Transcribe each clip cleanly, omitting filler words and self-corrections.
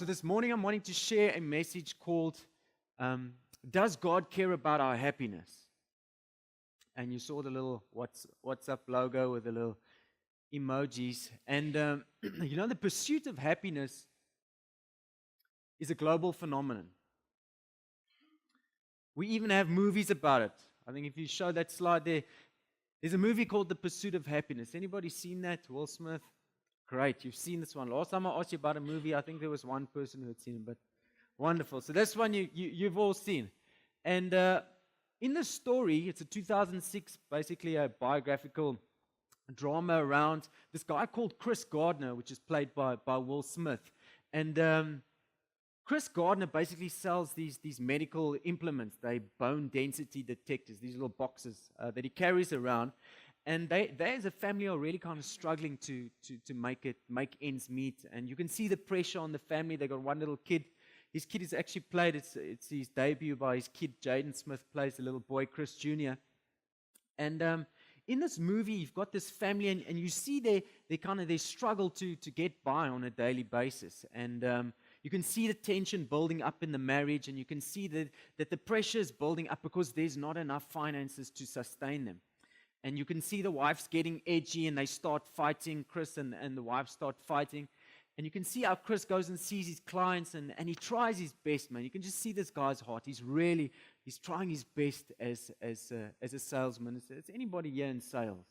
this morning I'm wanting to share a message called Does God Care About Our Happiness? And you saw the little WhatsApp logo with the little emojis. And the pursuit of happiness is a global phenomenon. We even have movies about it. I think if you show that slide there's a movie called The Pursuit of Happiness. Anybody seen that? Will Smith? Great, you've seen this one. Last time I asked you about a movie, I think there was one person who had seen it, but wonderful. So this one you've all seen. And in the story, it's a 2006, basically a biographical drama around this guy called Chris Gardner, which is played by Will Smith. And Chris Gardner basically sells these medical implements. They bone density detectors, these little boxes that he carries around. And they as a family are really kind of struggling to make ends meet. And you can see the pressure on the family. They got one little kid. His kid is actually played, it's his debut by his kid, Jaden Smith, plays the little boy, Chris Jr. And in this movie, you've got this family, and you see they struggle to get by on a daily basis. And you can see the tension building up in the marriage, and you can see that the pressure is building up because there's not enough finances to sustain them. And you can see the wife's getting edgy, and they start fighting. Chris and the wife start fighting. And you can see how Chris goes and sees his clients, and he tries his best, man. You can just see this guy's heart. He's trying his best as a salesman. Is anybody here in sales?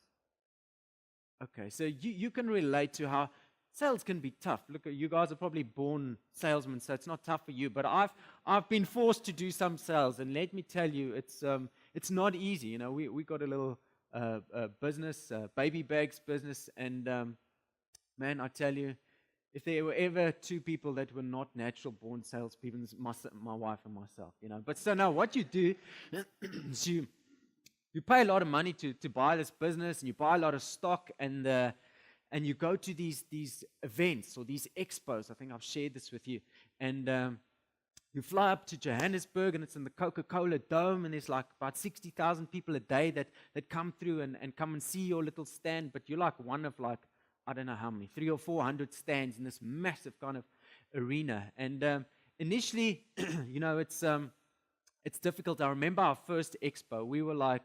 Okay, so you can relate to how sales can be tough. Look, you guys are probably born salesmen, so it's not tough for you. But I've been forced to do some sales, and let me tell you, it's not easy. You know, we got a little business, baby bags business, and man, I tell you, if there were ever two people that were not natural born salespeople, it's my wife and myself, you know. But so now what you do is you pay a lot of money to buy this business, and you buy a lot of stock, and you go to these events or these expos. I think I've shared this with you. And you fly up to Johannesburg, and it's in the Coca-Cola Dome, and there's like about 60,000 people a day that come through and come and see your little stand. But you're like one of like, I don't know how many, 300 or 400 stands in this massive kind of arena. And initially, it's difficult. I remember our first expo. We were like,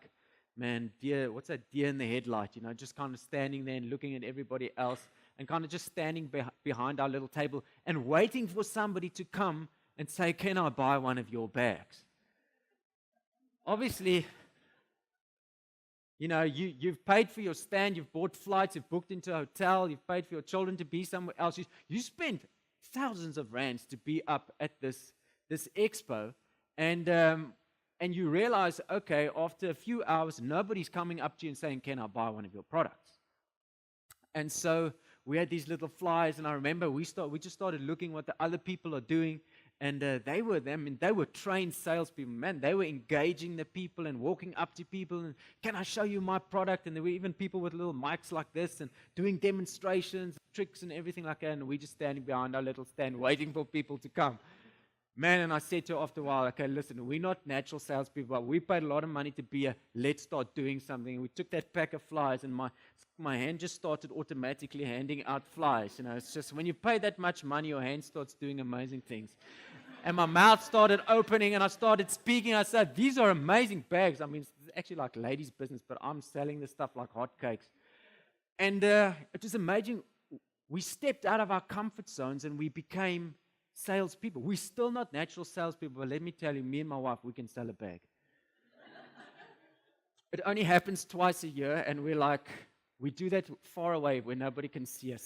man, what's that deer in the headlight? You know, just kind of standing there and looking at everybody else, and kind of just standing behind our little table and waiting for somebody to come and say, can I buy one of your bags? Obviously, you know, you've paid for your stand, you've bought flights, you've booked into a hotel, you've paid for your children to be somewhere else. You spent thousands of rands to be up at this expo, and you realize, okay, after a few hours, nobody's coming up to you and saying, can I buy one of your products? And so we had these little flyers, and I remember we just started looking what the other people are doing. And they were trained salespeople, man. They were engaging the people and walking up to people and, can I show you my product? And there were even people with little mics like this and doing demonstrations, tricks and everything like that. And we just standing behind our little stand waiting for people to come. Man, and I said to her after a while, okay, listen, we're not natural salespeople, but we paid a lot of money to be let's start doing something. And we took that pack of flyers, and my hand just started automatically handing out flyers. You know, it's just when you pay that much money, your hand starts doing amazing things. And my mouth started opening, and I started speaking. I said, these are amazing bags. I mean, it's actually like ladies' business, but I'm selling this stuff like hotcakes. And it was amazing. We stepped out of our comfort zones, and we became salespeople. We're still not natural salespeople, but let me tell you, me and my wife, we can sell a bag. It only happens twice a year, and we do that far away where nobody can see us.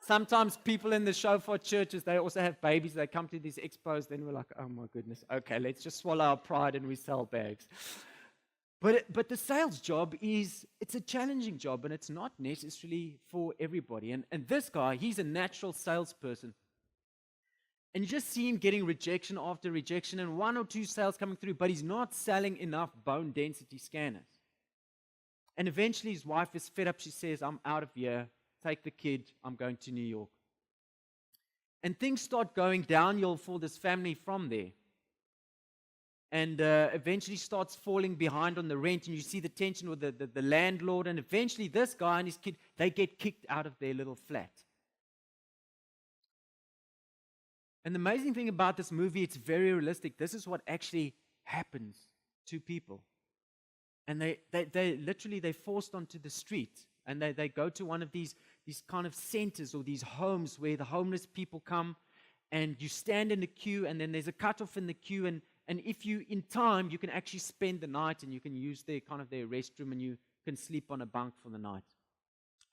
Sometimes people in the shofar churches, they also have babies. They come to these expos. Then we're like, oh, my goodness. Okay, let's just swallow our pride and we sell bags. But the sales job it's a challenging job, and it's not necessarily for everybody. And this guy, he's a natural salesperson. And you just see him getting rejection after rejection and one or two sales coming through, but he's not selling enough bone density scanners. And eventually his wife is fed up. She says, I'm out of here. Take the kid, I'm going to New York. And things start going downhill for this family from there. And eventually starts falling behind on the rent, and you see the tension with the landlord, and eventually this guy and his kid, they get kicked out of their little flat. And the amazing thing about this movie, it's very realistic. This is what actually happens to people. And they literally, they're forced onto the street. And they go to one of these kind of centers or these homes where the homeless people come. And you stand in the queue, and then there's a cutoff in the queue. And if you, in time, you can actually spend the night, and you can use their restroom, and you can sleep on a bunk for the night.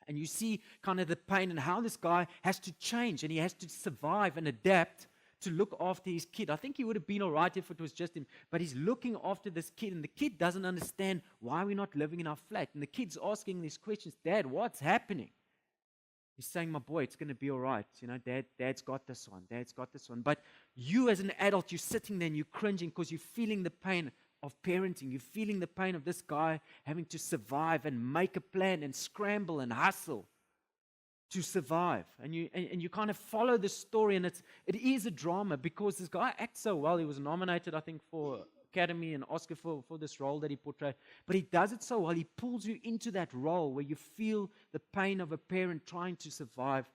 And you see kind of the pain and how this guy has to change, and he has to survive and adapt to look after his kid. I think he would have been all right if it was just him, but he's looking after this kid, and the kid doesn't understand why we're not living in our flat. And the kid's asking these questions, Dad, what's happening? He's saying, my boy, it's going to be all right. Dad's got this one. Dad's got this one. But you as an adult, you're sitting there and you're cringing because you're feeling the pain of parenting. You're feeling the pain of this guy having to survive and make a plan and scramble and hustle to survive. And you kind of follow the story, and it is a drama because this guy acts so well. He was nominated, I think, for Academy and Oscar for this role that he portrayed. But he does it so well. He pulls you into that role where you feel the pain of a parent trying to survive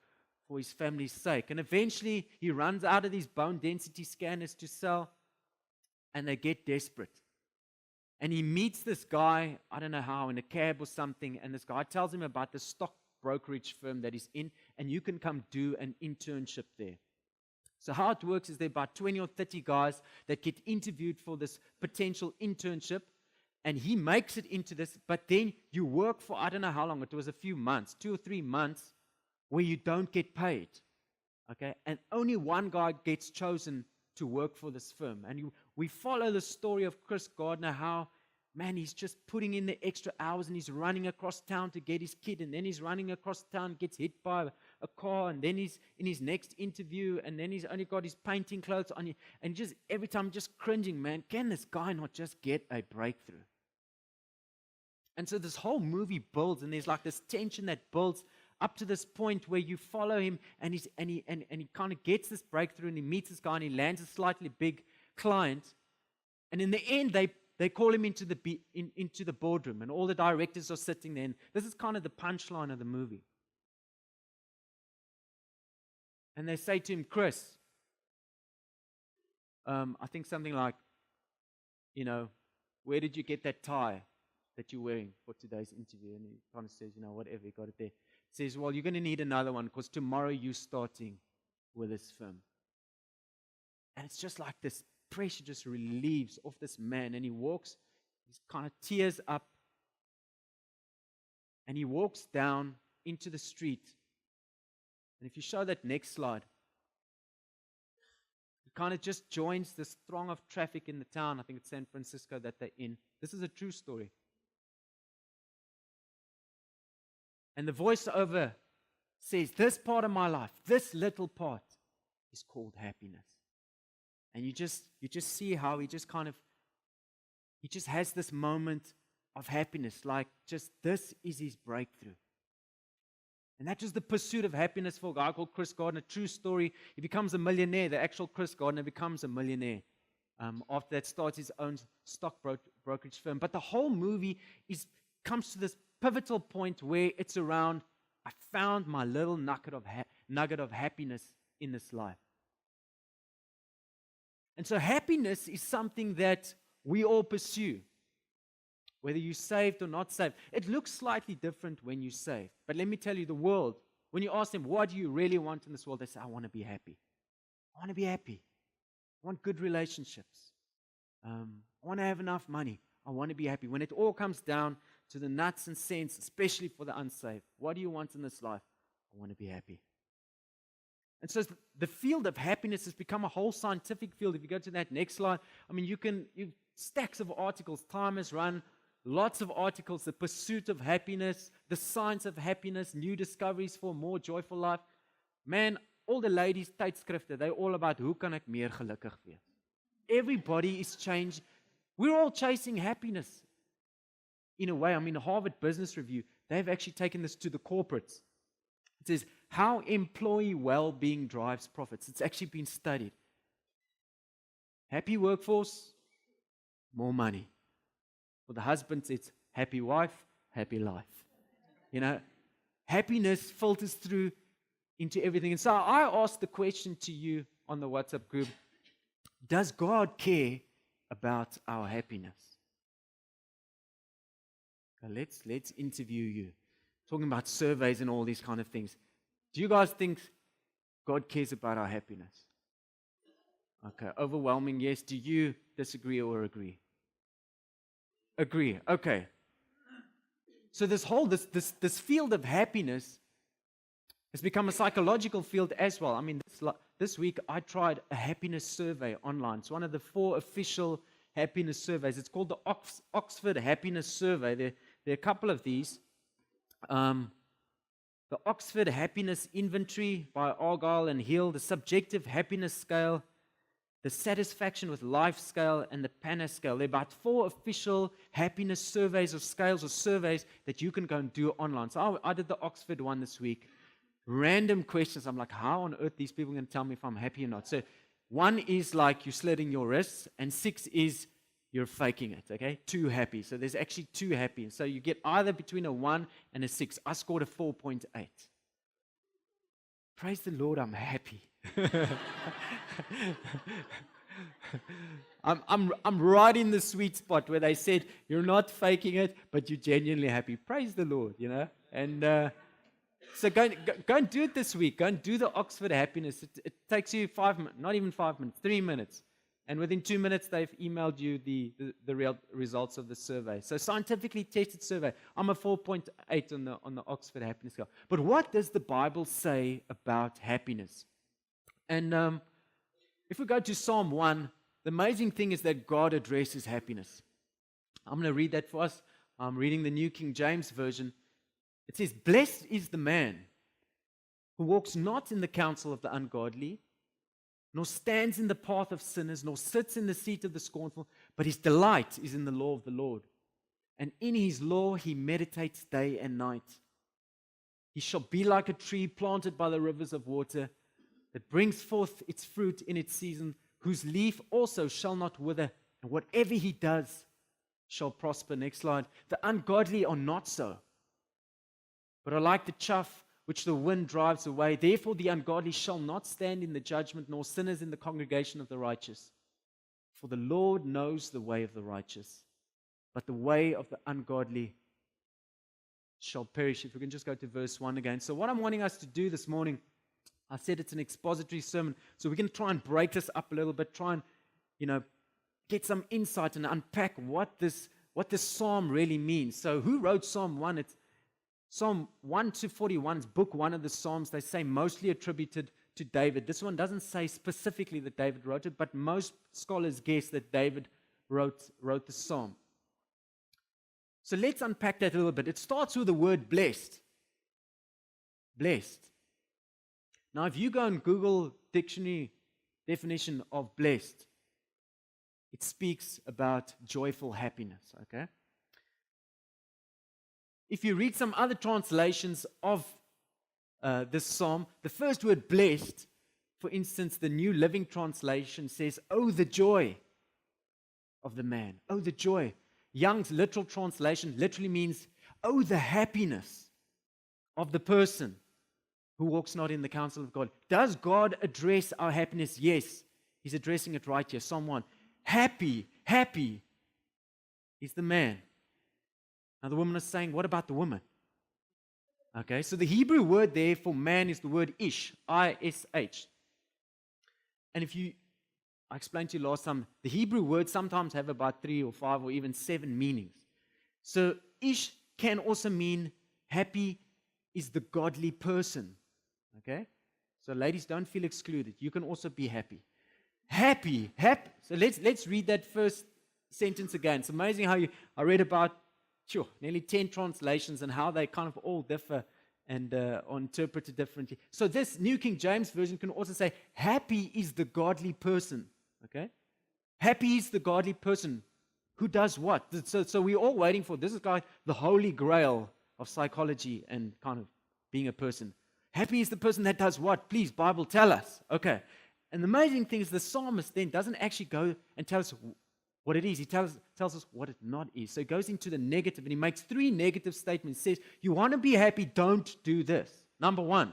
for his family's sake. And eventually, he runs out of these bone density scanners to sell, and they get desperate. And he meets this guy, I don't know how, in a cab or something, and this guy tells him about the stock brokerage firm that he's in, and you can come do an internship there. So how it works is there are about 20 or 30 guys that get interviewed for this potential internship, and he makes it into this, but then you work for, I don't know how long, it was a few months, 2 or 3 months, where you don't get paid. Okay? And only one guy gets chosen to work for this firm. And we follow the story of Chris Gardner, how, man, he's just putting in the extra hours, and he's running across town to get his kid, and then he's running across town, gets hit by a car, and then he's in his next interview, and then he's only got his painting clothes on, and just every time just cringing, man, can this guy not just get a breakthrough? And so this whole movie builds, and there's like this tension that builds up to this point where you follow him, and he kind of gets this breakthrough, and he meets this guy, and he lands a slightly big client, and in the end, they call him into the boardroom, and all the directors are sitting there, and this is kind of the punchline of the movie. And they say to him, Chris, I think something like, where did you get that tie that you're wearing for today's interview? And he kind of says, whatever, he got it there. He says, well, you're going to need another one because tomorrow you're starting with this firm. And it's just like this pressure just relieves off this man, and he walks, he kind of tears up, and he walks down into the street. And if you show that next slide, he kind of just joins this throng of traffic in the town. I think it's San Francisco that they're in. This is a true story. And the voiceover says, this part of my life, this little part is called happiness. And you just see how he just has this moment of happiness, like just this is his breakthrough. And that was the pursuit of happiness for a guy called Chris Gardner. True story. He becomes a millionaire. The actual Chris Gardner becomes a millionaire. After that, starts his own stock brokerage firm. But the whole movie comes to this pivotal point where it's around, I found my little nugget of happiness in this life. And so happiness is something that we all pursue, whether you're saved or not saved. It looks slightly different when you're saved. But let me tell you, the world, when you ask them, what do you really want in this world? They say, I want to be happy. I want to be happy. I want good relationships. I want to have enough money. I want to be happy. When it all comes down to the nuts and cents, especially for the unsaved, what do you want in this life? I want to be happy. And so the field of happiness has become a whole scientific field. If you go to that next slide, I mean, you stacks of articles. Time has run lots of articles. The pursuit of happiness, the science of happiness, new discoveries for a more joyful life. Man, all the ladies' tydskrifte, they're all about hoe kan ek meer gelukkig wees. Everybody is changed. We're all chasing happiness. In a way, I mean, the Harvard Business Review, they've actually taken this to the corporates. It says, how employee well-being drives profits. It's actually been studied. Happy workforce, more money. For the husbands, it's happy wife, happy life. Happiness filters through into everything. And so I ask the question to you, on the WhatsApp group, does God care about our happiness? Now let's interview you. Talking about surveys and all these kind of things. Do you guys think God cares about our happiness? Okay, overwhelming yes. Do you disagree or agree? Agree. Okay. So this whole this field of happiness has become a psychological field as well. I mean, this week I tried a happiness survey online. It's one of the 4 official happiness surveys. It's called the Oxford Happiness Survey. There are a couple of these. The Oxford Happiness Inventory by Argyle and Hill, the Subjective Happiness Scale, the Satisfaction with Life Scale, and the PANA Scale. There are about 4 official happiness surveys or scales or surveys that you can go and do online. So I did the Oxford one this week. Random questions. I'm like, how on earth these people going to tell me if I'm happy or not? So 1 is like you're slitting your wrists, and 6 is you're faking it, okay? 2 happy. So there's actually 2 happy. So you get either between a 1 and a 6. I scored a 4.8. Praise the Lord, I'm happy. I'm right in the sweet spot where they said you're not faking it, but you're genuinely happy. Praise the Lord, you know. And so go and do it this week. Go and do the Oxford Happiness. It takes you 5 minutes, not even 5 minutes, 3 minutes. And within 2 minutes, they've emailed you the real results of the survey. So scientifically tested survey. I'm a 4.8 on the Oxford Happiness Scale. But what does the Bible say about happiness? And if we go to Psalm 1, the amazing thing is that God addresses happiness. I'm going to read that for us. I'm reading the New King James Version. It says, "Blessed is the man who walks not in the counsel of the ungodly, nor stands in the path of sinners, nor sits in the seat of the scornful, but his delight is in the law of the Lord. And in his law he meditates day and night. He shall be like a tree planted by the rivers of water, that brings forth its fruit in its season, whose leaf also shall not wither, and whatever he does shall prosper." Next slide. "The ungodly are not so, but are like the chaff which the wind drives away. Therefore the ungodly shall not stand in the judgment, nor sinners in the congregation of the righteous. For the Lord knows the way of the righteous, but the way of the ungodly shall perish." If we can just go to verse 1 again. So what I'm wanting us to do this morning, I said it's an expository sermon, so we can try and break this up a little bit, try and, get some insight and unpack what this psalm really means. So who wrote Psalm 1? It's Psalm 1 to 41 is book 1 of the Psalms. They say mostly attributed to David. This one doesn't say specifically that David wrote it, but most scholars guess that David wrote the Psalm. So let's unpack that a little bit. It starts with the word blessed. Blessed. Now, if you go and Google dictionary definition of blessed, it speaks about joyful happiness, okay? If you read some other translations of this psalm, the first word blessed, for instance, the New Living Translation says, "Oh, the joy of the man." Oh, the joy. Young's literal translation literally means, "Oh, the happiness of the person who walks not in the counsel of God." Does God address our happiness? Yes. He's addressing it right here. Psalm 1. Happy is the man. Now the woman is saying, what about the woman? Okay, so the Hebrew word there for man is the word ish, I-S-H. And I explained to you last time, the Hebrew words sometimes have about 3 or 5 or even 7 meanings. So ish can also mean happy is the godly person. Okay? So ladies, don't feel excluded. You can also be happy. Happy. So let's read that first sentence again. It's amazing how I read about nearly 10 translations and how they kind of all differ and are interpreted differently. So this New King James Version can also say, happy is the godly person. Okay? Happy is the godly person who does what? So we're all waiting for, this is like the holy grail of psychology and kind of being a person. Happy is the person that does what? Please, Bible, tell us. Okay. And the amazing thing is the psalmist then doesn't actually go and tell us what it is. He tells us what it not is. So he goes into the negative and he makes 3 negative statements. He says, you want to be happy, don't do this. Number 1,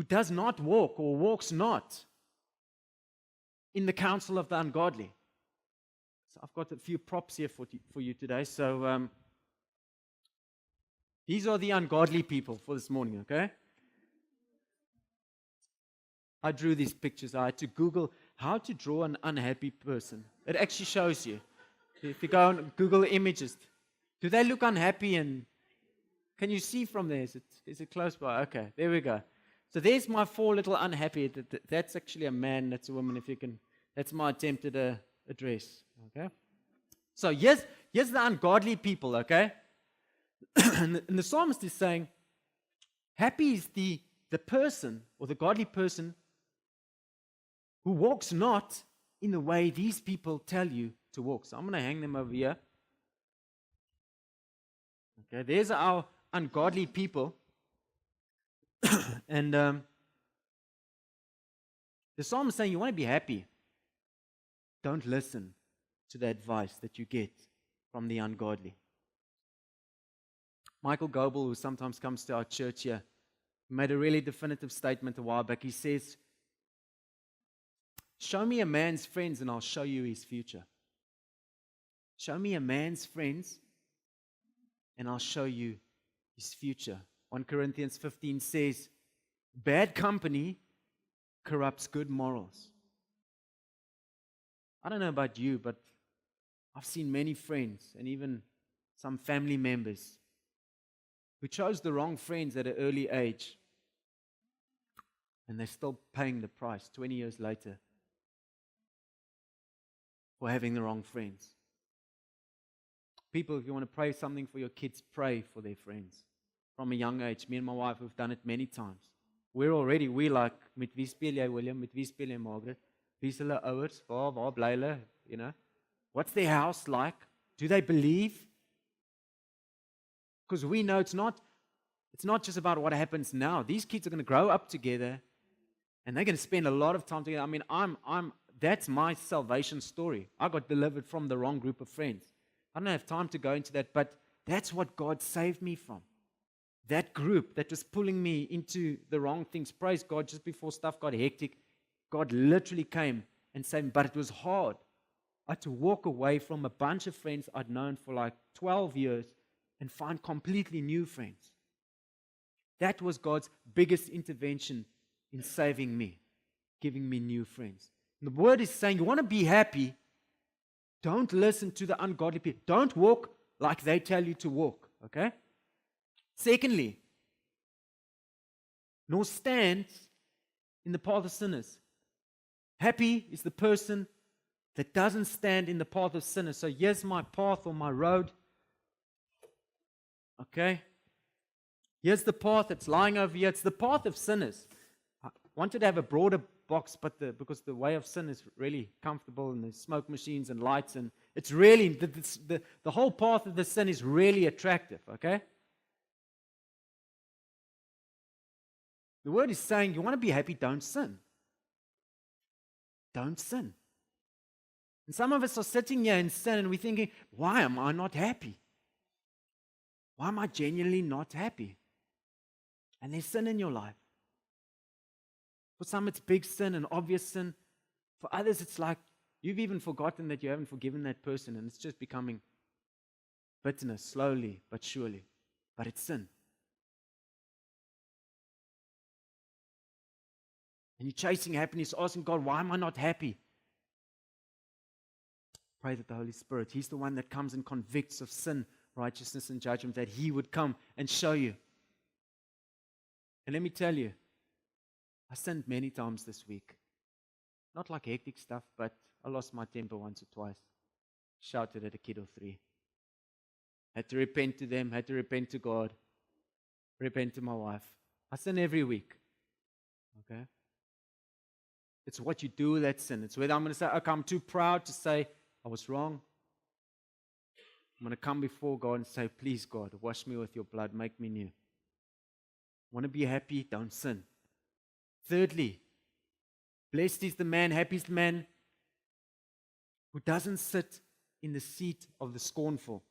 who does not walk or walks not in the counsel of the ungodly. So I've got a few props here for you today. So these are the ungodly people for this morning, okay? I drew these pictures. I had to Google how to draw an unhappy person. It actually shows you. If you go on Google images, do they look unhappy? And can you see from there? Is it close by? Okay, there we go. So there's my 4 little unhappy. That's actually a man. That's a woman. If you can, that's my attempt at a dress. Okay. So here's the ungodly people. Okay. And the psalmist is saying, happy is the person or the godly person who walks not in the way these people tell you to walk. So I'm going to hang them over here. Okay, there's our ungodly people. And the psalm is saying, you want to be happy. Don't listen to the advice that you get from the ungodly. Michael Goebel, who sometimes comes to our church here, made a really definitive statement a while back. He says, show me a man's friends and I'll show you his future. Show me a man's friends and I'll show you his future. 1 Corinthians 15 says, bad company corrupts good morals. I don't know about you, but I've seen many friends and even some family members who chose the wrong friends at an early age, and they're still paying the price 20 years later for having the wrong friends. People, if you want to pray something for your kids, pray for their friends. From a young age, me and my wife have done it many times. We like, met wie speel jy, William? Met wie speel jy, Margaret? Wie is hulle ouers? Waar bly hulle? You know? What's their house like? Do they believe? Because we know it's not just about what happens now. These kids are going to grow up together and they're going to spend a lot of time together. I mean, that's my salvation story. I got delivered from the wrong group of friends. I don't have time to go into that, but that's what God saved me from. That group that was pulling me into the wrong things. Praise God, just before stuff got hectic, God literally came and saved me. But it was hard. I had to walk away from a bunch of friends I'd known for like 12 years and find completely new friends. That was God's biggest intervention in saving me, giving me new friends. And the word is saying, you want to be happy, don't listen to the ungodly people. Don't walk like they tell you to walk, okay? Secondly, nor stand in the path of sinners. Happy is the person that doesn't stand in the path of sinners. So here's my path or my road. Okay? Here's the path that's lying over here. It's the path of sinners. I wanted to have a broader box, but because the way of sin is really comfortable and there's smoke machines and lights, and it's really, the whole path of the sin is really attractive, okay? The word is saying, you want to be happy, don't sin. Don't sin. And some of us are sitting here in sin and we're thinking, why am I not happy? Why am I genuinely not happy? And there's sin in your life. For some, it's big sin and obvious sin. For others, it's like you've even forgotten that you haven't forgiven that person, and it's just becoming bitterness, slowly but surely. But it's sin. And you're chasing happiness, asking God, why am I not happy? Pray that the Holy Spirit, He's the one that comes and convicts of sin, righteousness, and judgment, that He would come and show you. And let me tell you, I sinned many times this week. Not like hectic stuff, but I lost my temper once or twice. Shouted at a kid or 3. Had to repent to them, had to repent to God, repent to my wife. I sin every week. Okay? It's what you do with that sin. It's whether I'm going to say, okay, I'm too proud to say I was wrong. I'm going to come before God and say, please, God, wash me with your blood, make me new. Want to be happy? Don't sin. Thirdly, blessed is the man, happy is the man who doesn't sit in the seat of the scornful.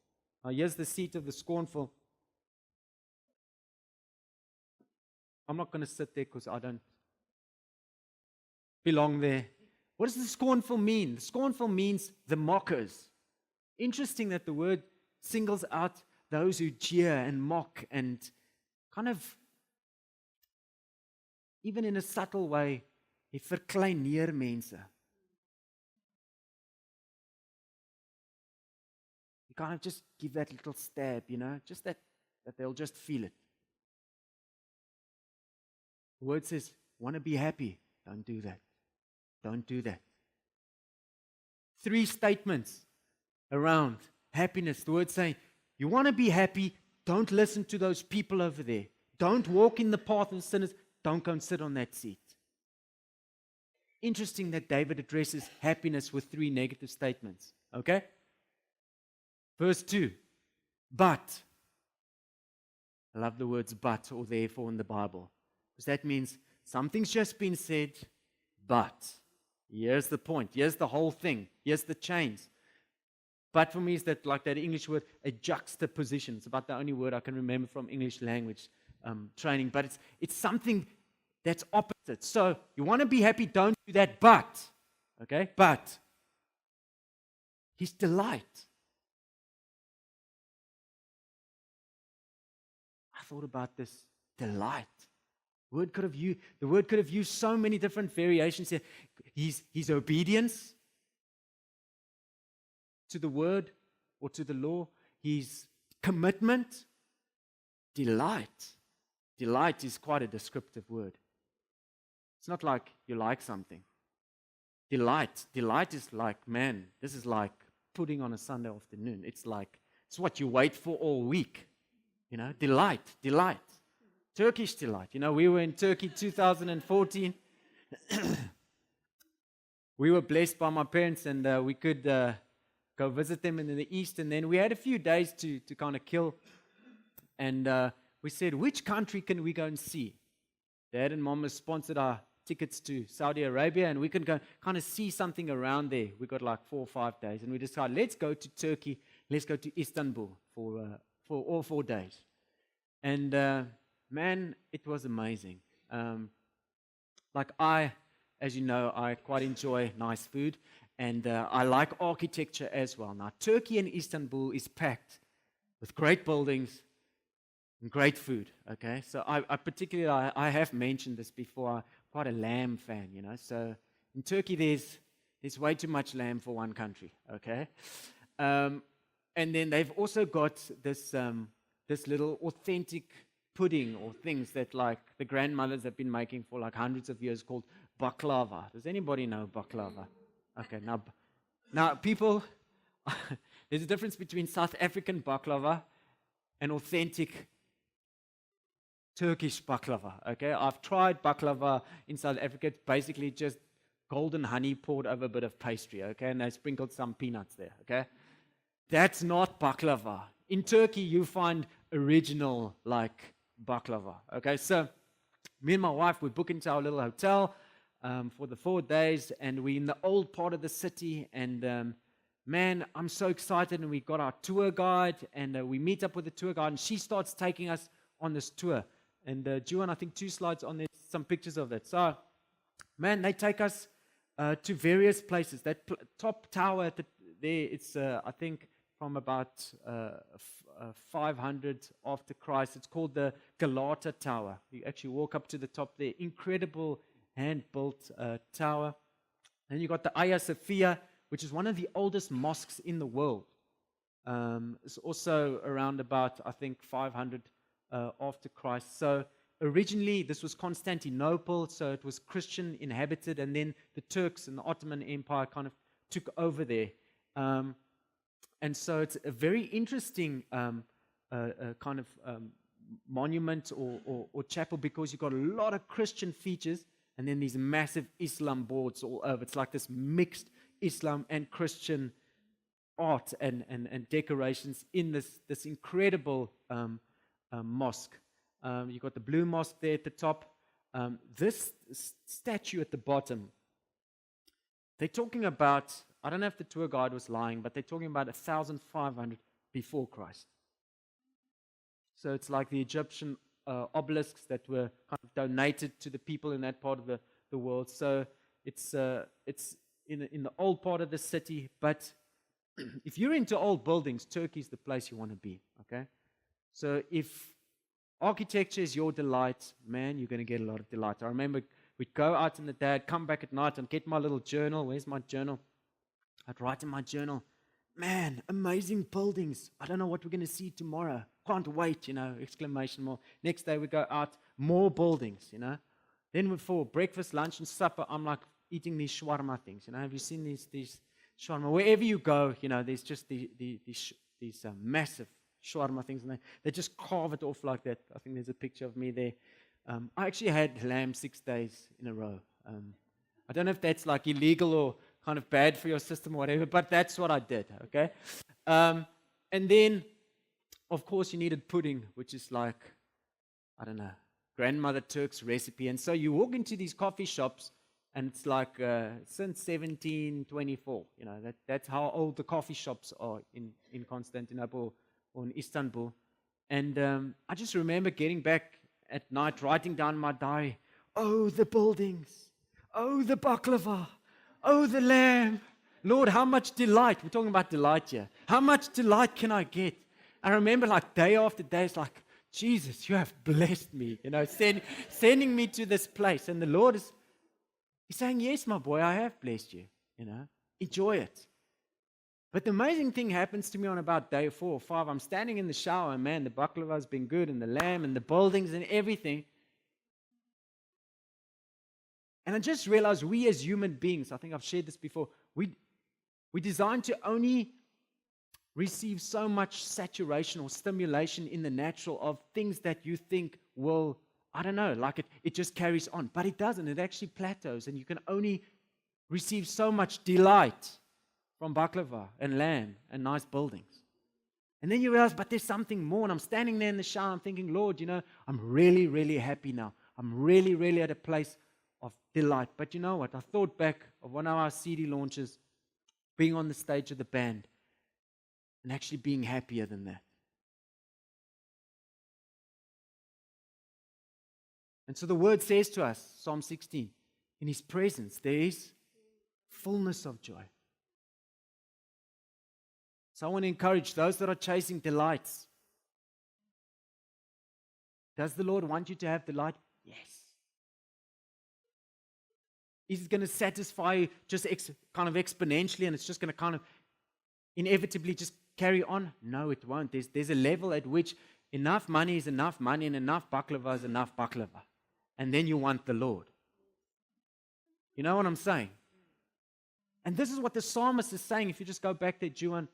Now, here's the seat of the scornful. I'm not going to sit there because I don't belong there. What does the scornful mean? The scornful means the mockers. Interesting that the word singles out those who jeer and mock and kind of, even in a subtle way, hy verkleineer mense. You kind of just give that little stab, just that they'll just feel it. The word says, want to be happy? Don't do that. Don't do that. 3 statements around happiness. The word saying, you want to be happy, don't listen to those people over there. Don't walk in the path of sinners. Don't go and sit on that seat. Interesting that David addresses happiness with 3 negative statements. Okay? Verse 2. But. I love the words but or therefore in the Bible. Because that means something's just been said, but. Here's the point. Here's the whole thing. Here's the chains. But for me is that like that English word, a juxtaposition. It's about the only word I can remember from English language training. But it's something that's opposite. So you want to be happy, don't do that, but. Okay? But. His delight. I thought about this delight. The word could have used so many different variations here. His obedience to the word or to the law, his commitment, delight. Delight is quite a descriptive word. It's not like you like something. Delight is like, man, this is like pudding on a Sunday afternoon. It's what you wait for all week. Delight. Turkish delight. We were in Turkey 2014. We were blessed by my parents and we could go visit them in the east. And then we had a few days to kind of kill. And we said, which country can we go and see? Dad and Mom sponsored our tickets to Saudi Arabia and we can go kind of see something around there. We got like 4 or 5 days. And we decided, let's go to Turkey. Let's go to Istanbul for all 4 days. And man, it was amazing. As you know, I quite enjoy nice food, and I like architecture as well. Now, Turkey and Istanbul is packed with great buildings and great food, okay? So I have mentioned this before, I'm quite a lamb fan, So in Turkey, there's way too much lamb for one country, okay? And then they've also got this little authentic pudding or things that like the grandmothers have been making for like hundreds of years called baklava. Does anybody know baklava? Okay, now people, there's a difference between South African baklava and authentic Turkish baklava. Okay, I've tried baklava in South Africa. It's basically just golden honey poured over a bit of pastry. Okay, and they sprinkled some peanuts there. Okay, that's not baklava. In Turkey, you find original like baklava. Okay, so me and my wife, we book into our little hotel for the 4 days, and we're in the old part of the city, and man, I'm so excited, and we got our tour guide, and we meet up with the tour guide, and she starts taking us on this tour, and Juan, I think 2 slides on there, some pictures of it. So, man, they take us to various places. That top tower there, it's I think from about 500 after Christ. It's called the Galata Tower. You actually walk up to the top there. Incredible hand-built tower. And you got the Hagia Sophia, which is one of the oldest mosques in the world. It's also around about, I think, 500 after Christ. So originally, this was Constantinople, so it was Christian inhabited, and then the Turks and the Ottoman Empire kind of took over there. And so it's a very interesting kind of monument or chapel because you've got a lot of Christian features and then these massive Islam boards all over. It's like this mixed Islam and Christian art and decorations in this incredible mosque. You've got the blue mosque there at the top. This statue at the bottom, they're talking about, I don't know if the tour guide was lying, but they're talking about 1,500 before Christ. So it's like the Egyptian obelisks that were kind of donated to the people in that part of the world. So it's in the old part of the city. But if you're into old buildings, Turkey is the place you want to be. Okay, so if architecture is your delight, man, you're going to get a lot of delight. I remember we'd go out in the day, I'd come back at night and get my little journal. Where's my journal? I'd write in my journal, man, amazing buildings. I don't know what we're going to see tomorrow. Can't wait, exclamation mark. Next day we go out, more buildings, Then for breakfast, lunch, and supper, I'm like eating these shawarma things. Have you seen these shawarma? Wherever you go, there's just these massive shawarma things, and they just carve it off like that. I think there's a picture of me there. I actually had lamb 6 days in a row. I don't know if that's like illegal or kind of bad for your system or whatever, but that's what I did, okay? And then, of course, you needed pudding, which is like, I don't know, grandmother Turk's recipe. And so you walk into these coffee shops, and it's like since 1724, that's how old the coffee shops are in Constantinople or in Istanbul. And I just remember getting back at night, writing down my diary, oh, the buildings, oh, the baklava, oh, the lamb. Lord, how much delight. We're talking about delight here. How much delight can I get? I remember like day after day, it's like, Jesus, you have blessed me, sending me to this place. And the Lord is saying, yes, my boy, I have blessed you, enjoy it. But the amazing thing happens to me on about day 4 or 5. I'm standing in the shower, and man, the baklava has been good, and the lamb, and the buildings, and everything. And I just realized we as human beings, I think I've shared this before, we're designed to only receive so much saturation or stimulation in the natural of things that you think will, I don't know, like it just carries on. But it doesn't. It actually plateaus, and you can only receive so much delight from baklava and lamb and nice buildings. And then you realize, but there's something more. And I'm standing there in the shower, I'm thinking, Lord, I'm really, really happy now. I'm really, really at a place of delight. But you know what? I thought back of one of our CD launches, being on the stage of the band, and actually being happier than that. And so the word says to us, Psalm 16, in His presence there is fullness of joy. So I want to encourage those that are chasing delights. Does the Lord want you to have delight? Yes. Is it going to satisfy you just kind of exponentially, and it's just going to kind of inevitably just carry on? No, it won't. There's a level at which enough money is enough money, and enough baklava is enough baklava. And then you want the Lord. You know what I'm saying? And this is what the psalmist is saying. If you just go back there, Juan.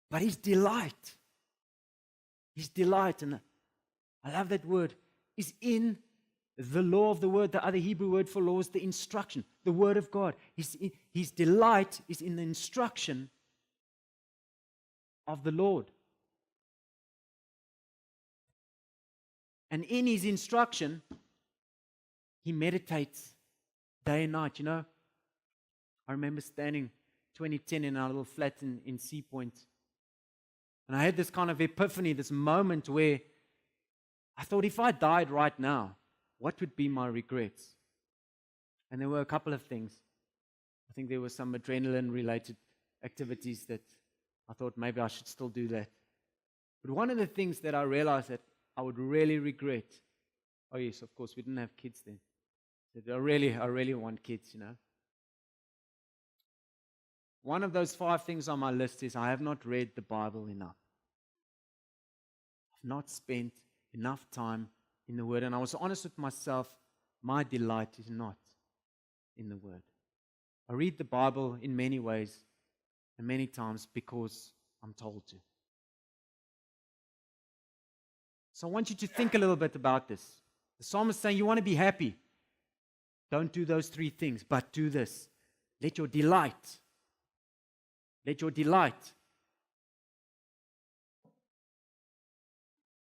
But his delight, and I love that word, is in the law of the word. The other Hebrew word for law is the instruction, the word of God. His delight is in the instruction of the Lord. And in his instruction, he meditates day and night. I remember standing 2010 in our little flat in Sea Point. And I had this kind of epiphany, this moment where I thought, if I died right now, what would be my regrets? And there were a couple of things. I think there were some adrenaline-related activities that I thought maybe I should still do that. But one of the things that I realized that I would really regret, oh yes, of course, we didn't have kids then. I really want kids, One of those 5 things on my list is I have not read the Bible enough. I've not spent enough time in the Word. And I was honest with myself, my delight is not in the Word. I read the Bible in many ways and many times because I'm told to. So I want you to think a little bit about this. The psalmist is saying, you want to be happy. Don't do those 3 things, but do this. Let your delight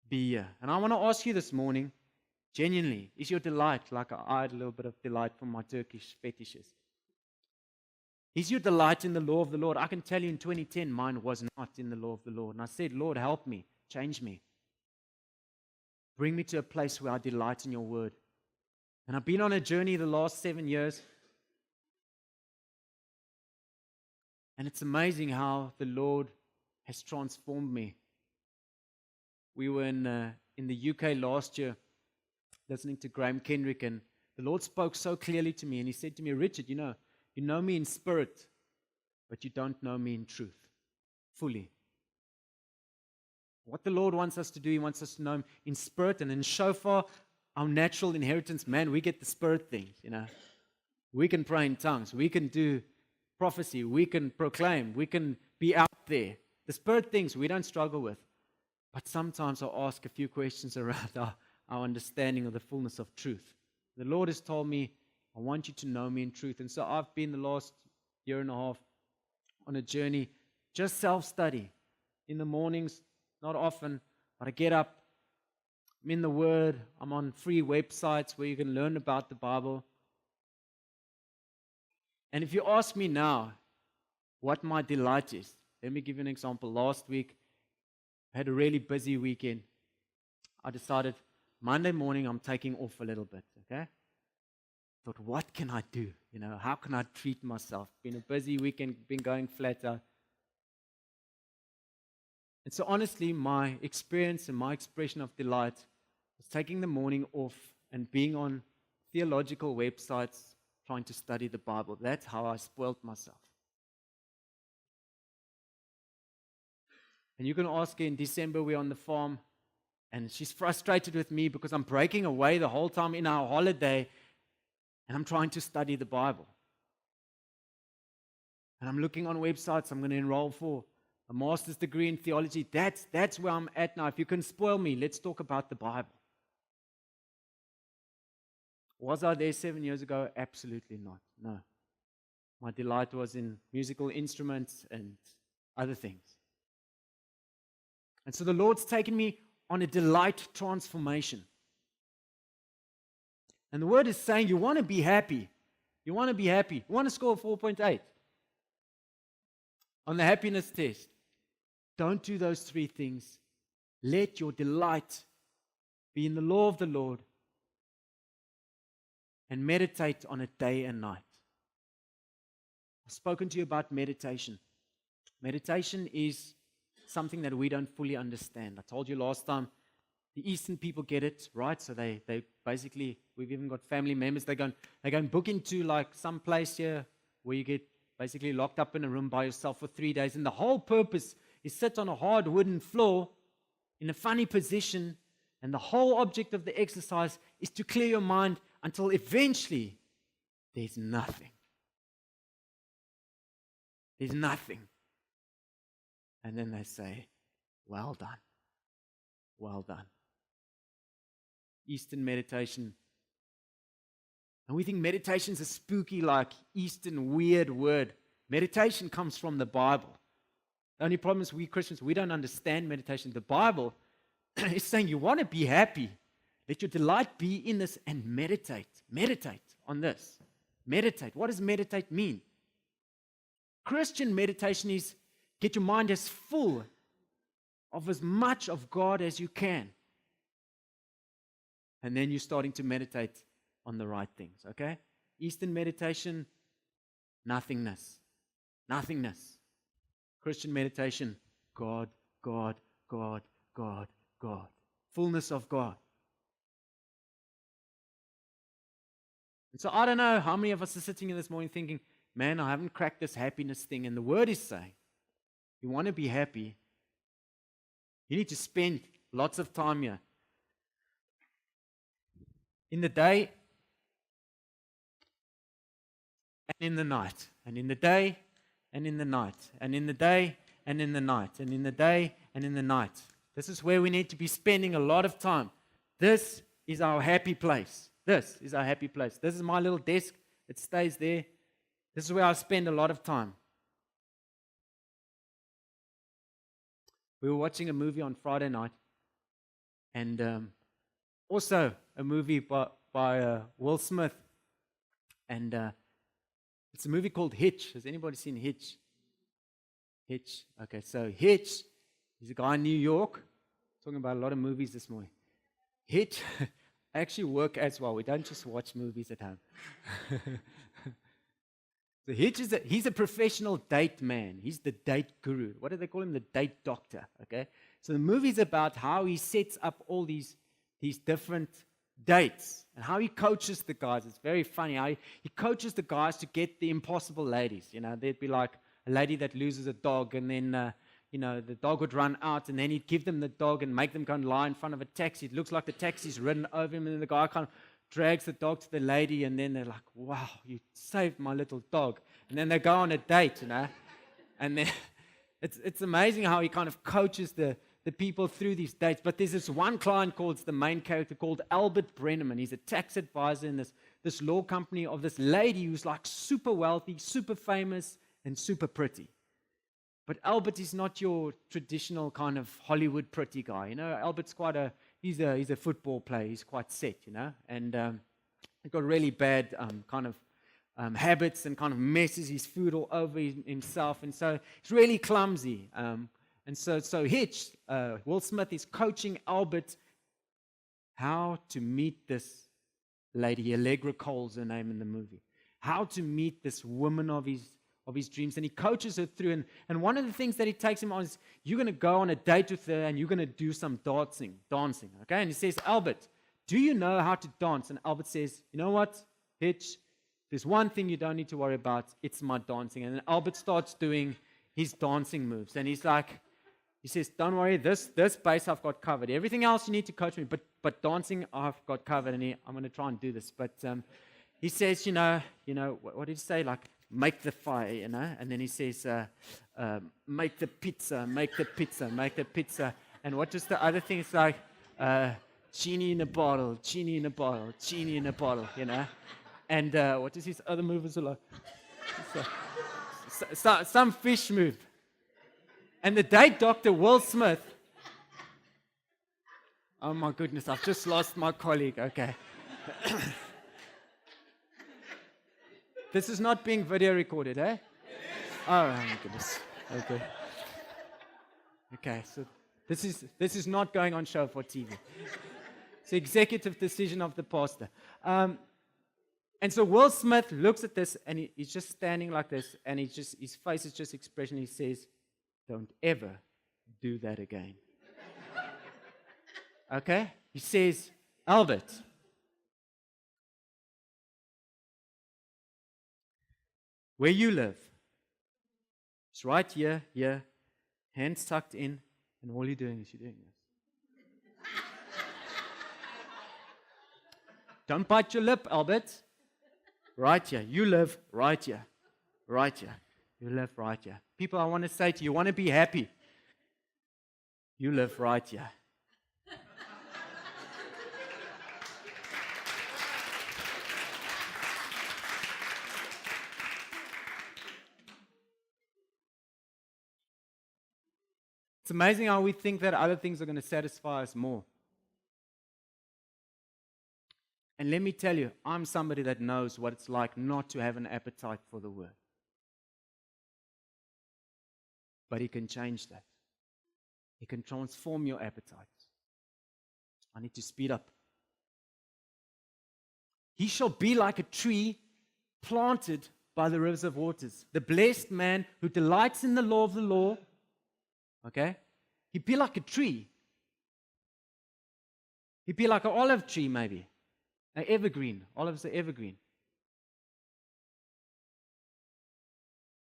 be here. And I want to ask you this morning, genuinely, is your delight like I had a little bit of delight from my Turkish fetishes? Is your delight in the law of the Lord? I can tell you in 2010, mine was not in the law of the Lord. And I said, Lord, help me, change me. Bring me to a place where I delight in your word. And I've been on a journey the last 7 years. And it's amazing how the Lord has transformed me. We were in the UK last year listening to Graham Kendrick, and the Lord spoke so clearly to me, and he said to me, Richard, you know me in spirit, but you don't know me in truth fully. What the Lord wants us to do, he wants us to know him in spirit. And in shofar, our natural inheritance, man, we get the spirit things, We can pray in tongues. We can do prophecy. We can proclaim. We can be out there. The spirit things we don't struggle with. But sometimes I'll ask a few questions around our understanding of the fullness of truth. The Lord has told me, I want you to know me in truth. And so I've been the last year and a half on a journey, just self-study. In the mornings, not often, but I get up, I'm in the Word, I'm on free websites where you can learn about the Bible. And if you ask me now what my delight is, let me give you an example. Last week, I had a really busy weekend. I decided Monday morning I'm taking off a little bit, okay? Thought, what can I do? How can I treat myself? Been a busy weekend, been going flat out. And so honestly, my experience and my expression of delight was taking the morning off and being on theological websites trying to study the Bible. That's how I spoiled myself. And you can ask her, in December we're on the farm, and she's frustrated with me because I'm breaking away the whole time in our holiday, and I'm trying to study the Bible. And I'm looking on websites. I'm going to enroll for a master's degree in theology. That's where I'm at now. If you can spoil me, let's talk about the Bible. Was I there 7 years ago? Absolutely not. No. My delight was in musical instruments and other things. And so the Lord's taken me on a delight transformation. And the word is saying you want to be happy. You want to be happy. You want to score 4.8 on the happiness test. Don't do those three things. Let your delight be in the law of the Lord and meditate on it day and night. I've spoken to you about meditation. Meditation is something that we don't fully understand. I told you last time, the Eastern people get it, right? So they basically, we've even got family members, they go and book into like some place here where you get basically locked up in a room by yourself for 3 days. And the whole purpose is sit on a hard wooden floor in a funny position. And the whole object of the exercise is to clear your mind until eventually there's nothing. There's nothing. And then they say, well done. Well done. Eastern meditation. And we think meditation is a spooky, like Eastern weird word. Meditation comes from the Bible. The only problem is we Christians, we don't understand meditation. The Bible is saying you want to be happy. Let your delight be in this and meditate. Meditate on this. Meditate. What does meditate mean? Christian meditation is get your mind as full of as much of God as you can. And then you're starting to meditate on the right things, okay? Eastern meditation, nothingness. Nothingness. Christian meditation, God, God, God, God, God. Fullness of God. And so I don't know how many of us are sitting here this morning thinking, man, I haven't cracked this happiness thing. And the word is saying, you want to be happy, you need to spend lots of time here. In the day and in the night. And in the day and in the night. And in the day and in the night. And in the day and in the night. This is where we need to be spending a lot of time. This is our happy place. This is our happy place. This is my little desk. It stays there. This is where I spend a lot of time. We were watching a movie on Friday night. And also a movie by Will Smith. And It's a movie called Hitch. Has anybody seen Hitch? Hitch. Okay, so Hitch is a guy in New York. Talking about a lot of movies this morning. Hitch, I actually work as well. We don't just watch movies at home. So Hitch he's a professional date man. He's the date guru. What do they call him? The date doctor. Okay. So the movie's about how he sets up all these different dates and how he coaches the guys. It's very funny how he coaches the guys to get the impossible ladies. You know, there'd be like a lady that loses a dog, and then the dog would run out, and then he'd give them the dog and make them go and lie in front of a taxi. It looks like the taxi's ridden over him, and then the guy kind of drags the dog to the lady, and then they're like, wow, you saved my little dog. And then they go on a date, and then it's amazing how he kind of coaches the people through these dates. But there's this one client called, the main character, called Albert Brenneman. He's a tax advisor in this law company of this lady who's like super wealthy, super famous, and super pretty. But Albert is not your traditional kind of Hollywood pretty guy. Albert's he's a football player. He's quite set, and he's got really bad kind of habits and kind of messes his food all over himself. And so he's really clumsy. And so Hitch, Will Smith, is coaching Albert how to meet this lady. Allegra Cole's her name in the movie. How to meet this woman of his dreams. And he coaches her through. And one of the things that he takes him on is, you're going to go on a date with her and you're going to do some dancing. Okay? And he says, Albert, do you know how to dance? And Albert says, you know what, Hitch? There's one thing you don't need to worry about. It's my dancing. And then Albert starts doing his dancing moves. And he says, don't worry, this base I've got covered. Everything else you need to coach me, but dancing I've got covered. And I'm going to try and do this. But he says, what did he say? Like, make the fire, And then he says, make the pizza, make the pizza, make the pizza. And what was the other thing? It's like, genie in a bottle, genie in a bottle, genie in a bottle, And what is his other moves like? Some fish move. And the date doctor, Will Smith. Oh my goodness, I've just lost my colleague. Okay. This is not being video recorded, eh? Oh my goodness. Okay. Okay, so this is not going on show for TV. It's the executive decision of the pastor. And so Will Smith looks at this, and he's just standing like this, and his face is just expression. He says, don't ever do that again. Okay? He says, Albert, where you live, it's right here, hands tucked in, and all you're doing is this. Don't bite your lip, Albert. Right here. You live right here. Right here. You live right here. People, I want to say to you, want to be happy? You live right here. It's amazing how we think that other things are going to satisfy us more. And let me tell you, I'm somebody that knows what it's like not to have an appetite for the word. But he can change that. He can transform your appetites. I need to speed up. He shall be like a tree planted by the rivers of waters. The blessed man who delights in the law of the Lord. Okay? He'd be like a tree. He'd be like an olive tree, maybe. An evergreen. Olives are evergreen.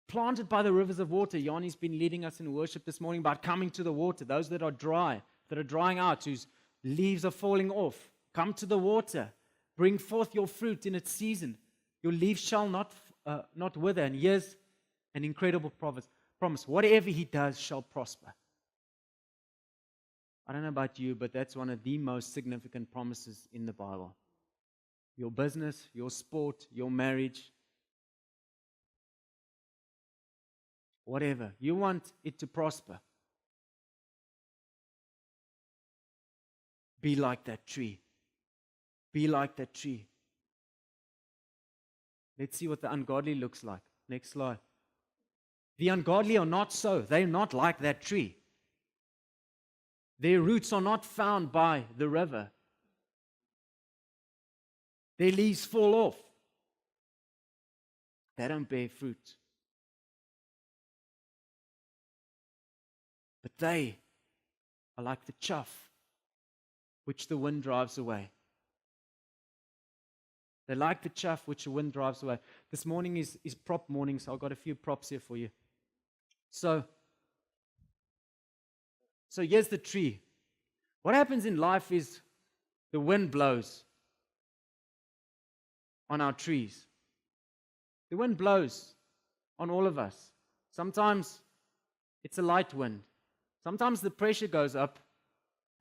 Planted by the rivers of water. Yanni's been leading us in worship this morning about coming to the water. Those that are dry, that are drying out, whose leaves are falling off. Come to the water. Bring forth your fruit in its season. Your leaves shall not wither. And here's an incredible promise. Whatever he does shall prosper. I don't know about you, but that's one of the most significant promises in the Bible. Your business, your sport, your marriage, whatever. You want it to prosper. Be like that tree. Be like that tree. Let's see what the ungodly looks like. Next slide. The ungodly are not so. They're not like that tree. Their roots are not found by the river. Their leaves fall off. They don't bear fruit. But they are like the chaff which the wind drives away. They're like the chaff which the wind drives away. This morning is prop morning, so I've got a few props here for you. So here's the tree. What happens in life is the wind blows on our trees. The wind blows on all of us. Sometimes it's a light wind. Sometimes the pressure goes up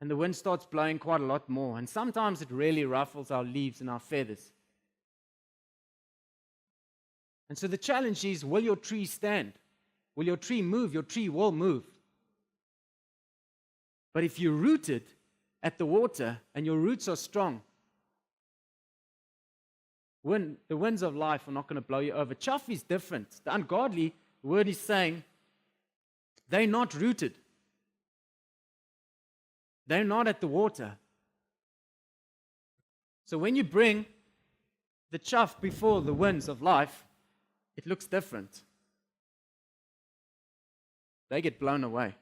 and the wind starts blowing quite a lot more. And sometimes it really ruffles our leaves and our feathers. And so the challenge is, will your tree stand? Will your tree move? Your tree will move. But if you're rooted at the water and your roots are strong, the winds of life are not going to blow you over. Chaff is different. The ungodly, the word is saying, they're not rooted. They're not at the water. So when you bring the chaff before the winds of life, it looks different. They get blown away.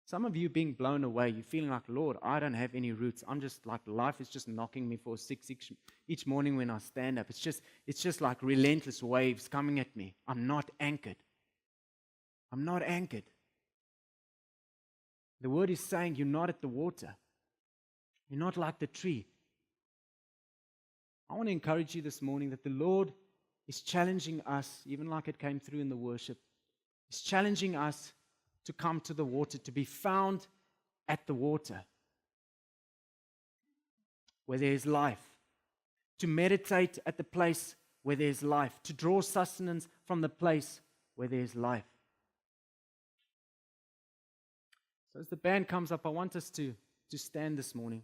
Some of you being blown away, you're feeling like, Lord, I don't have any roots. I'm just like, life is just knocking me for six each morning when I stand up. It's just like relentless waves coming at me. I'm not anchored. I'm not anchored. The word is saying you're not at the water. You're not like the tree. I want to encourage you this morning that the Lord is challenging us, even like it came through in the worship. He's challenging us to come to the water, to be found at the water where there is life, to meditate at the place where there is life, to draw sustenance from the place where there is life. So as the band comes up, I want us to stand this morning.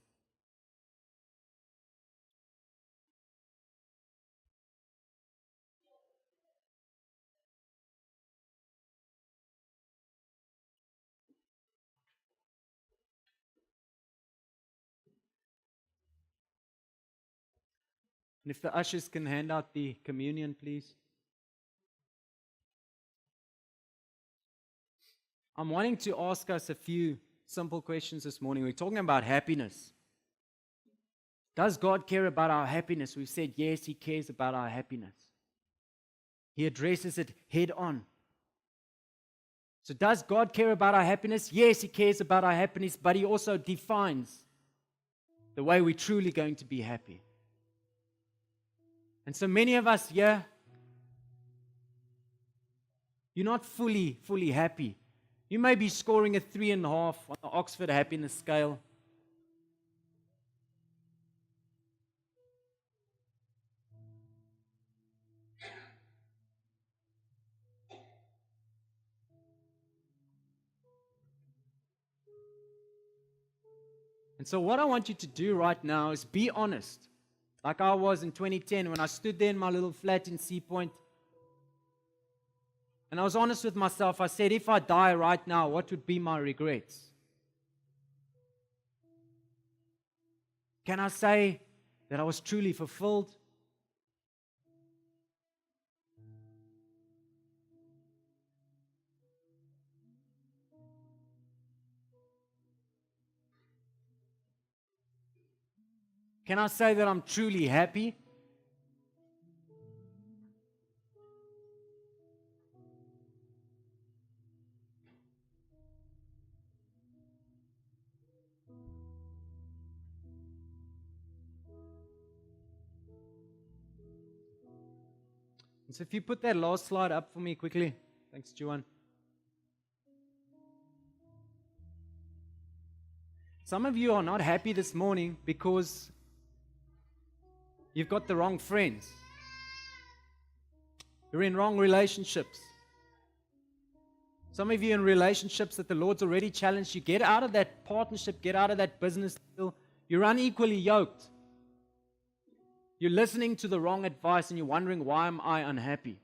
And if the ushers can hand out the communion, please. I'm wanting to ask us a few simple questions this morning. We're talking about happiness. Does God care about our happiness? We've said yes, He cares about our happiness. He addresses it head on. So does God care about our happiness? Yes, He cares about our happiness, but He also defines the way we're truly going to be happy. And so many of us here, you're not fully happy. You may be scoring a 3.5 on the Oxford happiness scale. And so what I want you to do right now is be honest. Like I was in 2010 when I stood there in my little flat in Sea Point. And I was honest with myself. I said, if I die right now, what would be my regrets? Can I say that I was truly fulfilled? Can I say that I'm truly happy? And so if you put that last slide up for me quickly. Thanks, Juan. Some of you are not happy this morning because you've got the wrong friends. You're in wrong relationships. Some of you in relationships that the Lord's already challenged you. Get out of that partnership. Get out of that business deal. You're unequally yoked. You're listening to the wrong advice and you're wondering, why am I unhappy?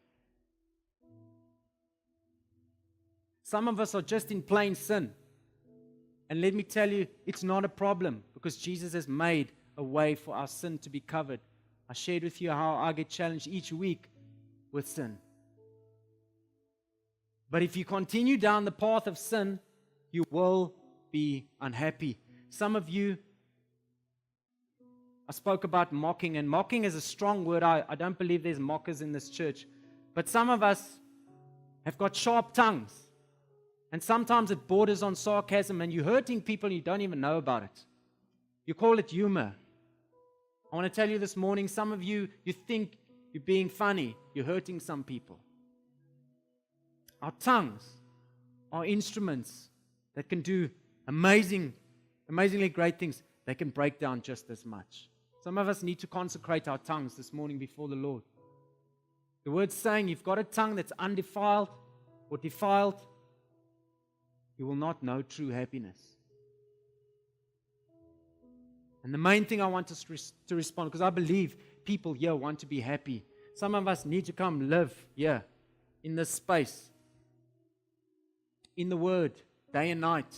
Some of us are just in plain sin. And let me tell you, it's not a problem because Jesus has made a way for our sin to be covered. I shared with you how I get challenged each week with sin. But if you continue down the path of sin, you will be unhappy. Some of you, I spoke about mocking, and mocking is a strong word. I don't believe there's mockers in this church. But some of us have got sharp tongues. And sometimes it borders on sarcasm, and you're hurting people and you don't even know about it. You call it humor. I want to tell you this morning, some of you, you think you're being funny. You're hurting some people. Our tongues are instruments that can do amazingly great things. They can break down just as much. Some of us need to consecrate our tongues this morning before the Lord. The word's saying, you've got a tongue that's undefiled or defiled, you will not know true happiness. And the main thing I want us to respond, because I believe people here want to be happy. Some of us need to come live here in this space, in the Word, day and night.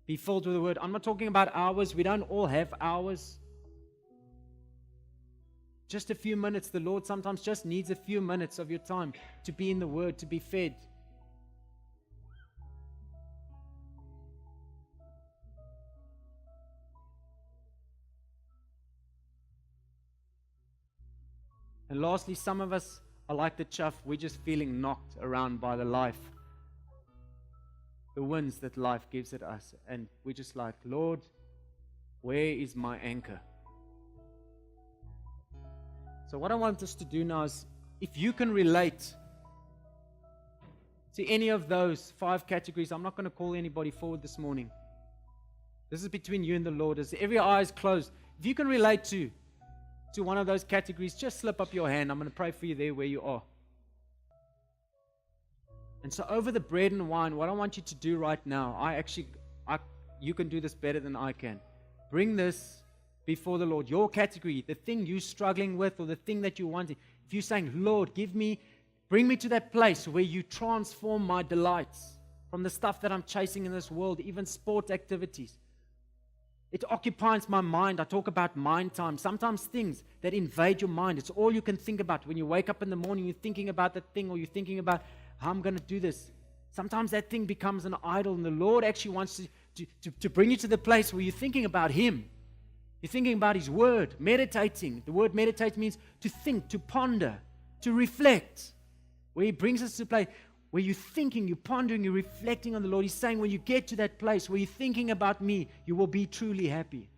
Be filled with the Word. I'm not talking about hours. We don't all have hours. Just a few minutes. The Lord sometimes just needs a few minutes of your time to be in the Word, to be fed. And lastly, some of us are like the chaff. We're just feeling knocked around by the winds that life gives at us. And we're just like, Lord, where is my anchor? So what I want us to do now is, if you can relate to any of those 5 categories, I'm not going to call anybody forward this morning. This is between you and the Lord. As every eye is closed, if you can relate to one of those categories, just slip up your hand. I'm going to pray for you there where you are. And so over the bread and wine, what I want you to do right now, you can do this better than I can. Bring this before the Lord. Your category, the thing you're struggling with or the thing that you're wanting. If you're saying, Lord, bring me to that place where you transform my delights from the stuff that I'm chasing in this world, even sport activities. It occupies my mind. I talk about mind time. Sometimes things that invade your mind, it's all you can think about. When you wake up in the morning, you're thinking about that thing, or you're thinking about how I'm going to do this. Sometimes that thing becomes an idol, and the Lord actually wants to bring you to the place where you're thinking about Him. You're thinking about His Word, meditating. The word meditate means to think, to ponder, to reflect. Where He brings us to a place where you're thinking, you're pondering, you're reflecting on the Lord. He's saying, when you get to that place where you're thinking about me, you will be truly happy.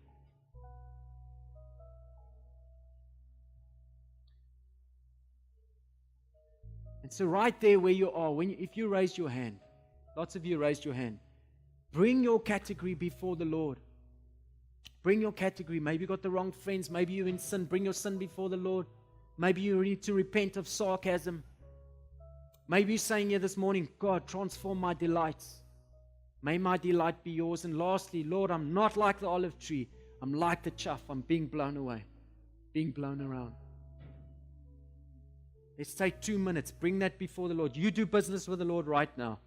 And so right there where you are, if you raised your hand, lots of you raised your hand, bring your category before the Lord. Bring your category. Maybe you got the wrong friends. Maybe you're in sin. Bring your sin before the Lord. Maybe you need to repent of sarcasm. Maybe you're saying here this morning, God, transform my delights. May my delight be yours. And lastly, Lord, I'm not like the olive tree. I'm like the chaff. I'm being blown away, being blown around. Let's take 2 minutes. Bring that before the Lord. You do business with the Lord right now.